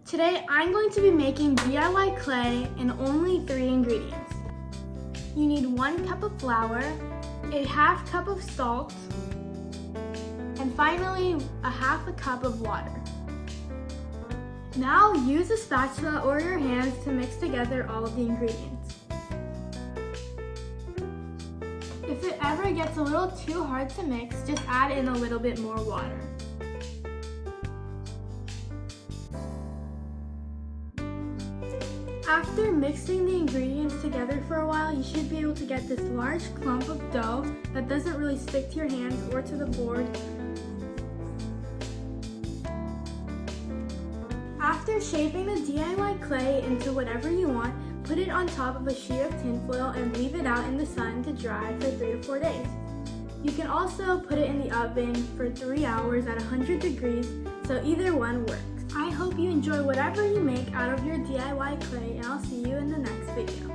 Today I'm going to be making DIY clay in only 3 ingredients. You need 1 cup of flour, a half cup of salt, and finally a half a cup of water. Now use a spatula or your hands to mix together all of the ingredients. If it ever gets a little too hard to mix, just add in a little bit more water. After mixing the ingredients together for a while, you should be able to get this large clump of dough that doesn't really stick to your hands or to the board. After shaping the DIY clay into whatever you want, put it on top of a sheet of tinfoil and leave it out in the sun to dry for 3 to 4 days. You can also put it in the oven for 3 hours at 100 degrees, so either one works. I hope you enjoy whatever you make out of your DIY clay, and I'll see you in the next video.